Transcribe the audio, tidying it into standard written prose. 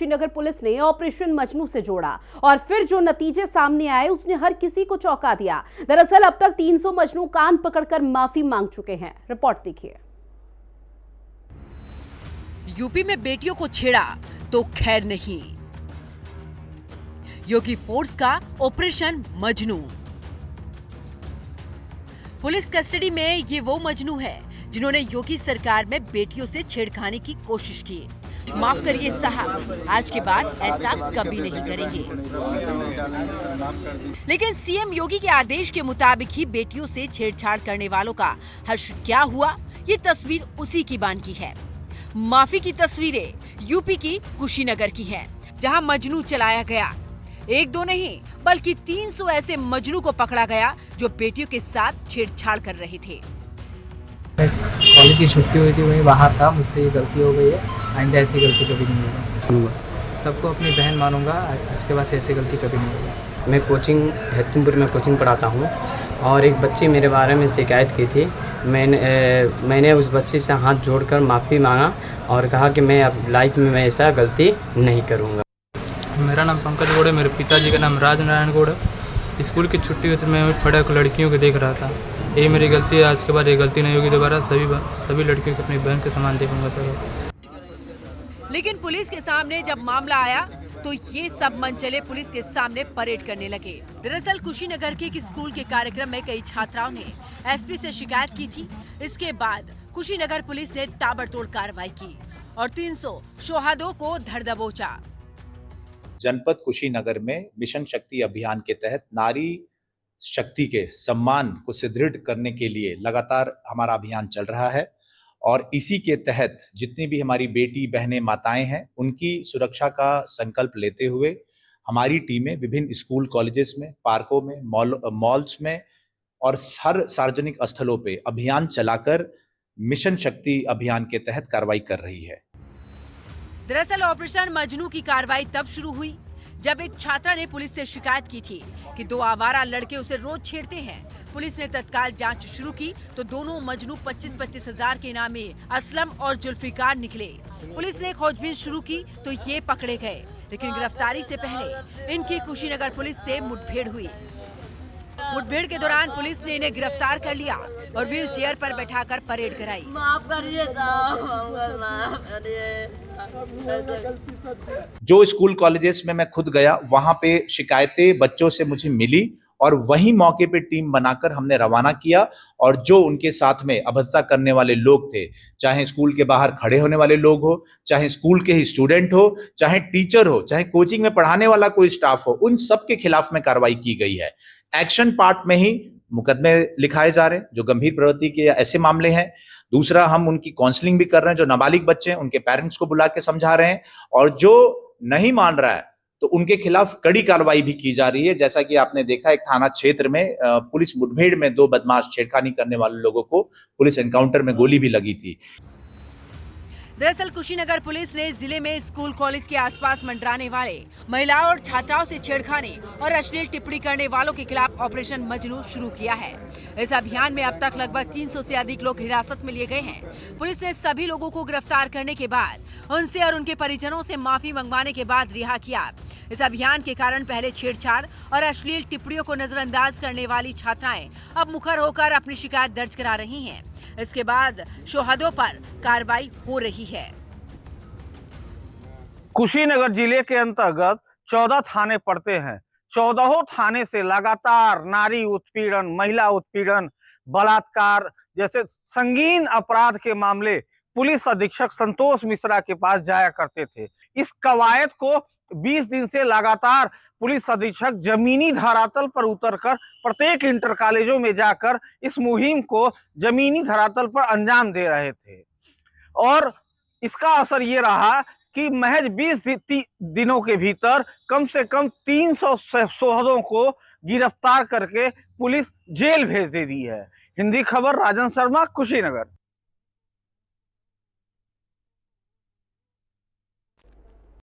Kushinagar police ने operation Majnu से जोड़ा और फिर जो नतीजे सामने आए उसने हर किसी को चौंका दिया। दरअसल अब तक 300 मजनू कान पकड़कर माफी मांग चुके हैं। रिपोर्ट देखिए। यूपी में बेटियों को छेड़ा तो खैर नहीं। योगी फोर्स का ऑपरेशन मजनू। पुलिस कस्टडी में ये वो मजनू है जिन्होंने योगी सरकार में बेटियों से छेड़खानी की कोशिश की। माफ करिए साहब, आज के बाद ऐसा कभी नहीं करेंगे। लेकिन सीएम योगी के आदेश के मुताबिक ही बेटियों से छेड़छाड़ करने वालों का हर्ष क्या हुआ, ये तस्वीर उसी की बानगी है। माफी की तस्वीरें यूपी की कुशीनगर की हैं, जहां मजनू चलाया गया। एक दो नहीं बल्कि 300 ऐसे मजनू को पकड़ा गया जो बेटियों के साथ छेड़छाड़ कर रहे थे। कॉलेज की छुट्टी हुई थी, वहीं बाहर था, मुझसे ये गलती हो गई है। आइंदा ऐसी गलती कभी नहीं होगा। सबको अपनी बहन मानूंगा, आज के बाद ऐसी गलती कभी नहीं होगी। मैं कोचिंग हैदपुर में कोचिंग पढ़ाता हूँ और एक बच्ची मेरे बारे में शिकायत की थी। मैंने उस बच्ची से हाथ जोड़कर माफ़ी मांगा और कहा कि मैं अब लाइफ में मैं ऐसा गलती नहीं करूँगा। मेरा नाम पंकज गौड़ है, मेरे पिताजी का नाम राज नारायण गौड़ है। स्कूल की छुट्टी हुई थी, मैं खड़ा लड़कियों को देख रहा था। ये मेरी गलती है, आज के बाद ये गलती नहीं होगी दोबारा। सभी लड़कियों को अपनी बहन के समान देखूंगा सर। लेकिन पुलिस के सामने जब मामला आया तो ये सब मनचले पुलिस के सामने परेड करने लगे। दरअसल कुशीनगर के एक स्कूल के कार्यक्रम में कई छात्राओं ने एसपी से शिकायत की थी। इसके बाद कुशीनगर पुलिस ने ताबड़तोड़ कार्रवाई की और 300 शोहादों को धर दबोचा। जनपद कुशीनगर में मिशन शक्ति अभियान के तहत नारी शक्ति के सम्मान को सुदृढ़ करने के लिए लगातार हमारा अभियान चल रहा है और इसी के तहत जितनी भी हमारी बेटी बहनें माताएं हैं उनकी सुरक्षा का संकल्प लेते हुए हमारी टीमें विभिन्न स्कूल कॉलेजेस में, पार्कों में, मॉल्स में और हर सार्वजनिक स्थलों पे अभियान चलाकर मिशन शक्ति अभियान के तहत कार्रवाई कर रही है। दरअसल ऑपरेशन मजनू की कार्रवाई तब शुरू हुई जब एक छात्रा ने पुलिस से शिकायत की थी कि 2 आवारा लड़के उसे रोज छेड़ते हैं। पुलिस ने तत्काल जांच शुरू की तो दोनों मजनू 25-25 हजार के इनामी असलम और जुल्फिकार निकले। पुलिस ने खोजबीन शुरू की तो ये पकड़े गए, लेकिन गिरफ्तारी से पहले इनकी कुशीनगर पुलिस से मुठभेड़ हुई। मुठभेड़ के दौरान पुलिस ने इन्हें गिरफ्तार कर लिया और व्हील चेयर पर बैठाकर परेड कराई। माफ करिए साहब, माफ करिए। जो स्कूल कॉलेजेस में मैं खुद गया वहां पे शिकायतें बच्चों से मुझे मिली और वही मौके पे टीम बनाकर हमने रवाना किया और जो उनके साथ में अभद्रता करने वाले लोग थे, चाहे स्कूल के बाहर खड़े होने वाले लोग हो, चाहे स्कूल के ही स्टूडेंट हो, चाहे टीचर हो, चाहे कोचिंग में पढ़ाने वाला कोई स्टाफ हो, उन सब के खिलाफ में कार्रवाई की गई है। एक्शन पार्ट में ही मुकदमे लिखाए जा रहे हैं जो गंभीर प्रवृत्ति के ऐसे मामले हैं। दूसरा, हम उनकी काउंसलिंग भी कर रहे हैं, जो नाबालिग बच्चे हैं उनके पेरेंट्स को बुला के समझा रहे हैं और जो नहीं मान रहा है तो उनके खिलाफ कड़ी कार्रवाई भी की जा रही है। जैसा कि आपने देखा, एक थाना क्षेत्र में पुलिस मुठभेड़ में 2 बदमाश छेड़खानी करने वाले लोगों को पुलिस एनकाउंटर में गोली भी लगी थी। दरअसल कुशीनगर पुलिस ने जिले में स्कूल कॉलेज के आसपास मंडराने वाले महिलाओं और छात्राओं से छेड़खानी और अश्लील टिप्पणी करने वालों के खिलाफ ऑपरेशन मजनू शुरू किया है। इस अभियान में अब तक लगभग 300 से अधिक लोग हिरासत में लिए गए हैं। पुलिस ने सभी लोगों को गिरफ्तार करने के बाद उनसे और उनके परिजनों से माफी मंगवाने के बाद रिहा किया। इस अभियान के कारण पहले छेड़छाड़ और अश्लील टिप्पणियों को नजरअंदाज करने वाली छात्राएं अब मुखर होकर अपनी शिकायत दर्ज करा रही हैं। इसके बाद शोहदों पर कार्रवाई हो रही है। कुशीनगर जिले के अंतर्गत 14 थाने पड़ते हैं। 14 थाने से लगातार नारी उत्पीड़न, महिला उत्पीड़न, बलात्कार जैसे संगीन अपराध के मामले पुलिस अधीक्षक संतोष मिश्रा के पास जाया करते थे। इस कवायद को 20 दिन से लगातार पुलिस अधीक्षक जमीनी धरातल पर उतरकर प्रत्येक इंटर कॉलेजों में जाकर इस मुहिम को जमीनी धरातल पर अंजाम दे रहे थे और इसका असर ये रहा कि महज 20 दिनों के भीतर कम से कम 300 शोहदों को गिरफ्तार करके पुलिस जेल भेज दे दी है। हिंदी खबर, राजन शर्मा, कुशीनगर।